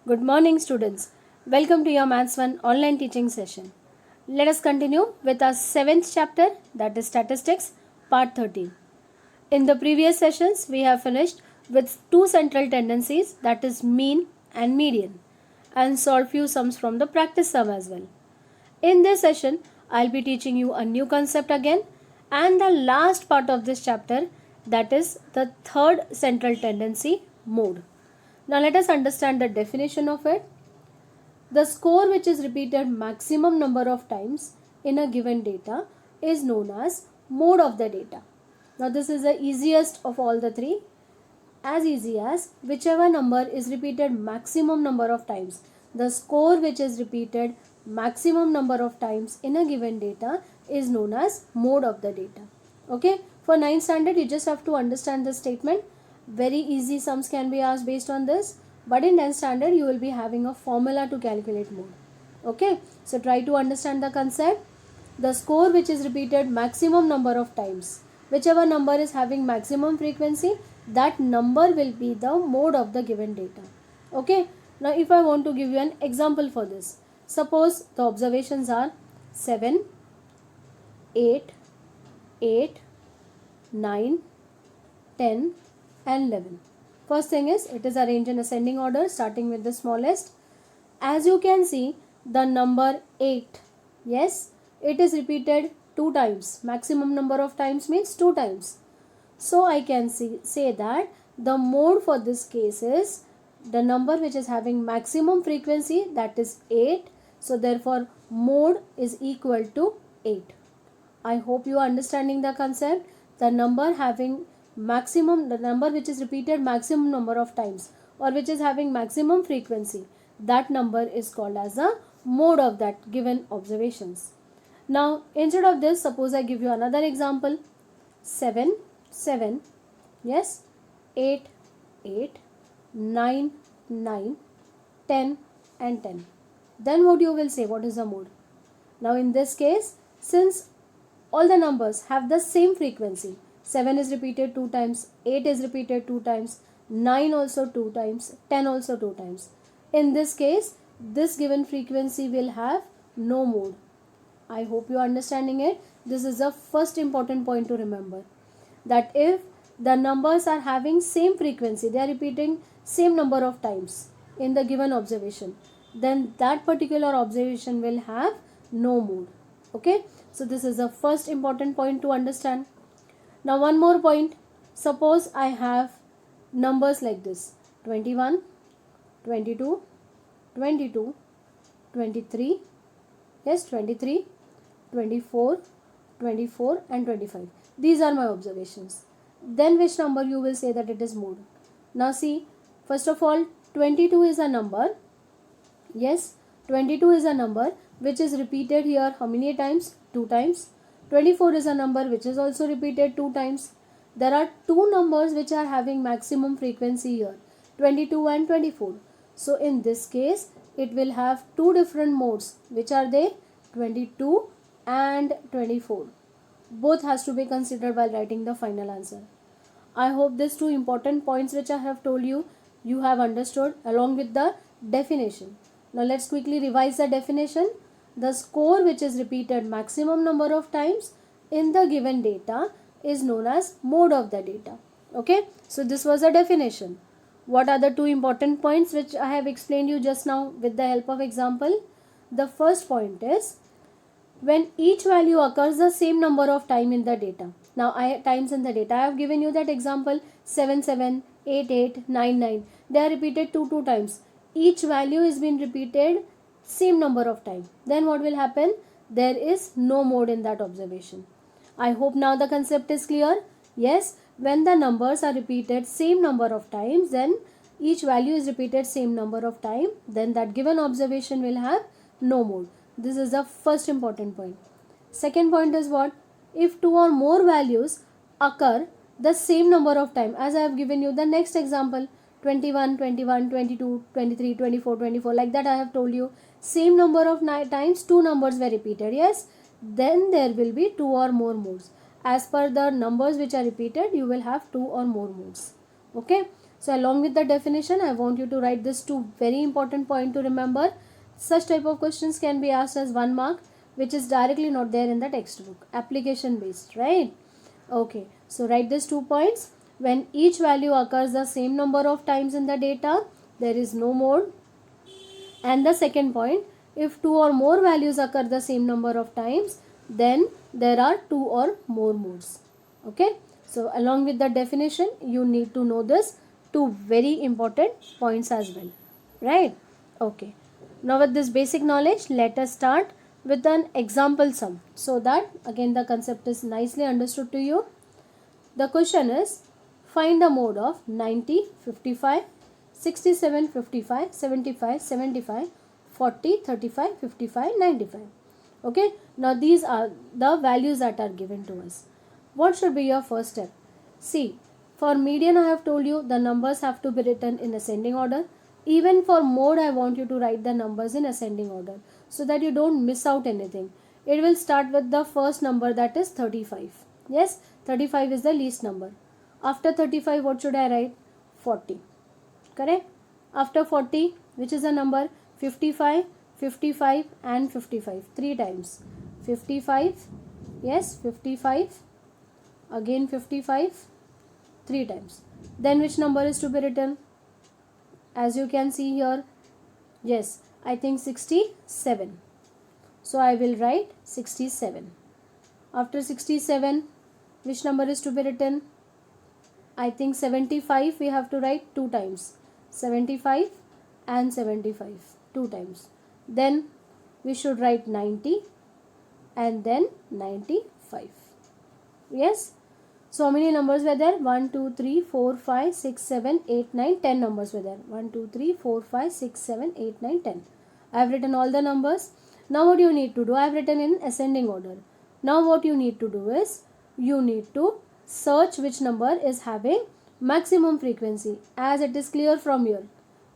Good morning, students. Welcome to your Maths 1 online teaching session. Let us continue with our 7th chapter, that is Statistics, part 13. In the previous sessions, we have finished with two central tendencies, that is mean and median, and solved few sums from the practice sum as well. In this session, I'll be teaching you a new concept again and the last part of this chapter, that is the third central tendency, mode. Now let us understand the definition of it. The score which is repeated maximum number of times in a given data is known as mode of the data. Now this is the easiest of all the three. As easy as whichever number is repeated maximum number of times. The score which is repeated maximum number of times in a given data is known as mode of the data. Okay, for 9th standard you just have to understand this statement. Very easy sums can be asked based on this, but in 10th standard you will be having a formula to calculate mode. Okay, so try to understand the concept. The score which is repeated maximum number of times, whichever number is having maximum frequency, that number will be the mode of the given data. Okay, now if I want to give you an example for this, suppose the observations are 7, 8, 8, 9, 10 and 11. First thing is, it is arranged in ascending order starting with the smallest. As you can see, the number 8, yes, it is repeated 2 times. Maximum number of times means 2 times. So I can say that the mode for this case is the number which is having maximum frequency, that is 8. So therefore mode is equal to 8. I hope you are understanding the concept. The number having maximum, the number which is repeated maximum number of times or which is having maximum frequency, that number is called as the mode of that given observations. Now instead of this, suppose I give you another example. 7, 7, yes, 8, 8, 9, 9, 10 and 10. Then what you will say, what is the mode? Now in this case, since all the numbers have the same frequency, 7 is repeated 2 times, 8 is repeated 2 times, 9 also 2 times, 10 also 2 times. In this case, this given frequency will have no mode. I hope you are understanding it. This is the first important point to remember, that if the numbers are having same frequency, they are repeating same number of times in the given observation, then that particular observation will have no mode. Okay, so this is the first important point to understand. Now one more point, suppose I have numbers like this: 21, 22, 22, 23, yes, 23, 24, 24 and 25. These are my observations. Then which number you will say that it is mode? Now see, first of all, 22 is a number. Yes, 22 is a number which is repeated here how many times? 2 times. 24 is a number which is also repeated 2 times. There are two numbers which are having maximum frequency here, 22 and 24. So in this case, it will have two different modes. Which are they? 22 and 24. Both has to be considered while writing the final answer. I hope these two important points which I have told you, you have understood along with the definition. Now let's quickly revise the definition. The score which is repeated maximum number of times in the given data is known as mode of the data. Okay, so this was a definition. What are the two important points which I have explained you just now with the help of example? The first point is when each value occurs the same number of time in the data. Now times in the data, I have given you that example: 7, 7, 8, 8, 9, 9. They are repeated 2 times. Each value is being repeated same number of time. Then what will happen? There is no mode in that observation. I hope now the concept is clear. Yes, when the numbers are repeated same number of times, then each value is repeated same number of time, then that given observation will have no mode. This is the first important point. Second point is what? If two or more values occur the same number of time, as I have given you the next example, 21, 21, 22, 23, 24, 24, like that I have told you, same number of times two numbers were repeated, yes, then there will be two or more modes. As per the numbers which are repeated, you will have two or more modes. Okay, So along with the definition, I want you to write this two very important point to remember. Such type of questions can be asked as 1 mark, which is directly not there in the textbook, application based, right? Okay, so write these 2 points. When each value occurs the same number of times in the data, there is no mode. And the second point, if 2 or more values occur the same number of times, then there are 2 or more modes. Okay, so along with the definition, you need to know this two very important points as well, right? Okay, now with this basic knowledge, let us start with an example sum, so that again the concept is nicely understood to you. The question is, find the mode of 90, 55, 67, 55, 75, 75, 40, 35, 55, 95. Okay, now these are the values that are given to us. What should be your first step? See, for median I have told you the numbers have to be written in ascending order. Even for mode I want you to write the numbers in ascending order so that you don't miss out anything. It will start with the first number, that is 35. Yes, 35 is the least number. After 35 what should I write? 40. Correct? After 40, which is the number? 55, 55 and 55. 3 times. 55, yes, 55, again 55, 3 times. Then which number is to be written? As you can see here, yes, I think 67. So I will write 67. After 67, which number is to be written? I think 75 we have to write 2 times. 75 and 75, 2 times. Then we should write 90 and then 95. Yes. So how many numbers were there? 1, 2, 3, 4, 5, 6, 7, 8, 9, 10 numbers were there. 1, 2, 3, 4, 5, 6, 7, 8, 9, 10. I have written all the numbers. Now what you need to do? I have written in ascending order. Now what you need to do is, you need to search which number is having maximum frequency, as it is clear from here.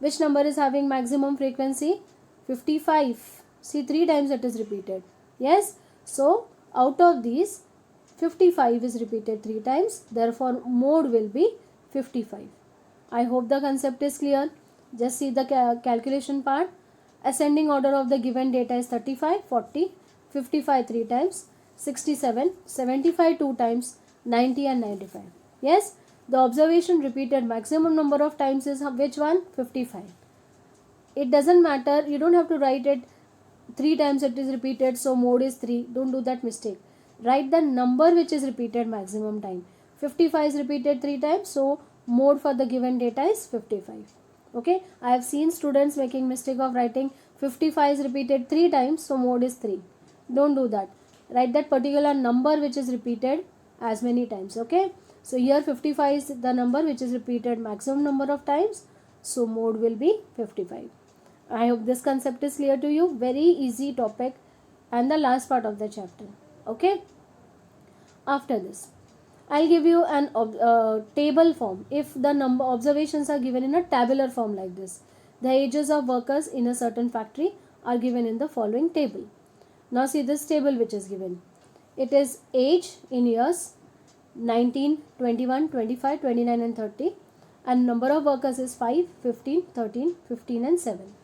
Which number is having maximum frequency? 55. See, 3 times it is repeated. Yes. So out of these, 55 is repeated 3 times. Therefore mode will be 55. I hope the concept is clear. Just see the calculation part. Ascending order of the given data is 35, 40, 55 3 times, 67, 75 2 times, 90 and 95. Yes, the observation repeated maximum number of times is which one? 55. It doesn't matter, you don't have to write it 3 times it is repeated, so mode is 3. Don't do that mistake. Write the number which is repeated maximum time. 55 is repeated 3 times, so mode for the given data is 55. Okay, I have seen students making mistake of writing 55 is repeated 3 times, so mode is 3. Don't do that. Write that particular number which is repeated as many times. Okay, so here 55 is the number which is repeated maximum number of times, so mode will be 55. I hope this concept is clear to you. Very easy topic and the last part of the chapter. Okay, after this I'll give you an table form. If the number observations are given in a tabular form like this, the ages of workers in a certain factory are given in the following table. Now see this table which is given. It is age in years 19, 21, 25, 29 and 30, and number of workers is 5, 15, 13, 15 and 7.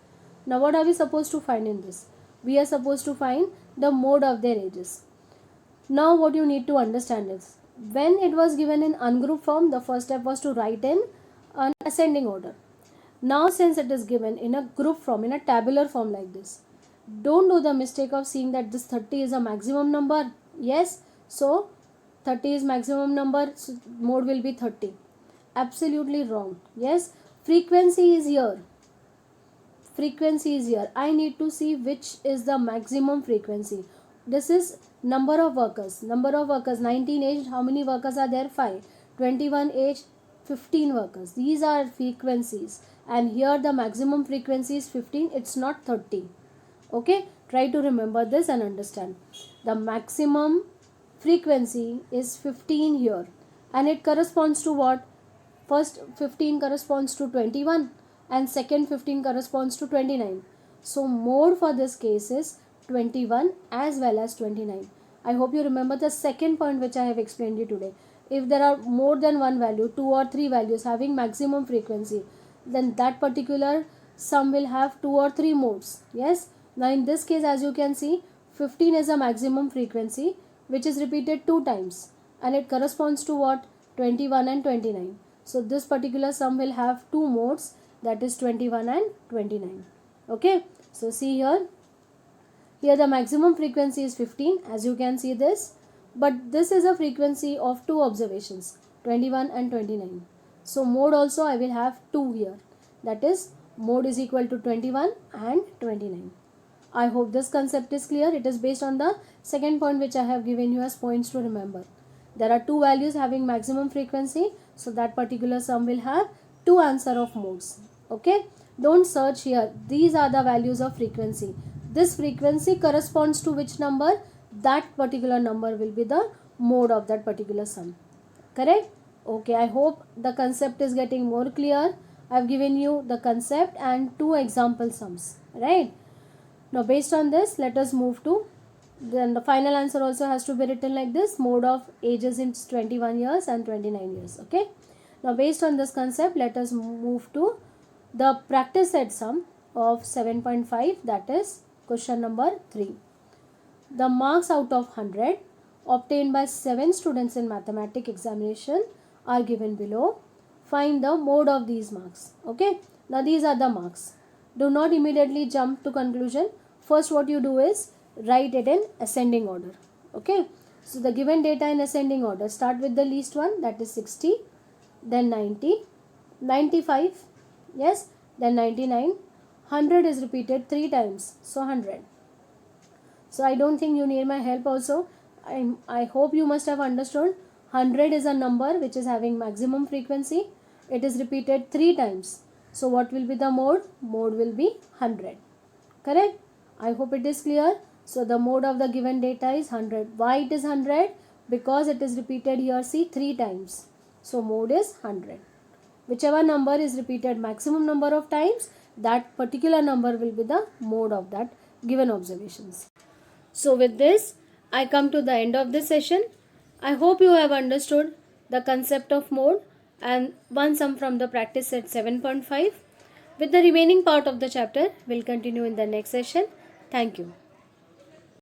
Now what are we supposed to find in this? We are supposed to find the mode of their ages. Now what you need to understand is, when it was given in ungrouped form, the first step was to write in an ascending order. Now since it is given in a group form, in a tabular form like this, don't do the mistake of seeing that this 30 is a maximum number. Yes, so 30 is maximum number, so mode will be 30. Absolutely wrong. Yes, frequency is here. Frequency is here. I need to see which is the maximum frequency. This is number of workers. Number of workers, 19 age, how many workers are there? 5. 21 age, 15 workers. These are frequencies. And here the maximum frequency is 15. It's not 30. Okay, try to remember this and understand. The maximum frequency is 15 here. And it corresponds to what? First 15 corresponds to 21 and second 15 corresponds to 29. So mode for this case is 21 as well as 29. I hope you remember the second point which I have explained you today. if there are more than one value, 2 or 3 values having maximum frequency, then that particular sum will have 2 or 3 modes. Yes. Now in this case, as you can see, 15 is a maximum frequency which is repeated 2 times, and it corresponds to what? 21 and 29. So this particular sum will have 2 modes, that is 21 and 29. Okay. So see here. Here the maximum frequency is 15, as you can see this. But this is a frequency of 2 observations, 21 and 29. So mode also I will have 2 here. That is, mode is equal to 21 and 29. I hope this concept is clear. It is based on the second point which I have given you as points to remember. There are 2 values having maximum frequency. So that particular sum will have 2 answer of modes. Okay. Don't search here. These are the values of frequency. This frequency corresponds to which number? That particular number will be the mode of that particular sum. Correct? Okay, I hope the concept is getting more clear. I have given you the concept and 2 example sums. Right? Now based on this, let us move to, then the final answer also has to be written like this. Mode of ages is 21 years and 29 years. Okay. Now based on this concept, let us move to the practice set sum of 7.5, that is question number 3. The marks out of 100 obtained by 7 students in mathematics examination are given below. Find the mode of these marks. Okay. Now these are the marks. Do not immediately jump to conclusion. First what you do is write it in ascending order. Okay. So the given data in ascending order. Start with the least one, that is 60. Then 90. 95. Yes. Then 99. 100 is repeated 3 times. So 100. So I don't think you need my help also. I hope you must have understood. 100 is a number which is having maximum frequency. It is repeated 3 times. So what will be the mode? Mode will be 100. Correct? I hope it is clear. So the mode of the given data is 100. Why it is 100? Because it is repeated here, see, 3 times. So mode is 100. Whichever number is repeated maximum number of times, that particular number will be the mode of that given observations. So with this, I come to the end of this session. I hope you have understood the concept of mode and one sum from the practice set 7.5. With the remaining part of the chapter, we'll continue in the next session. Thank you.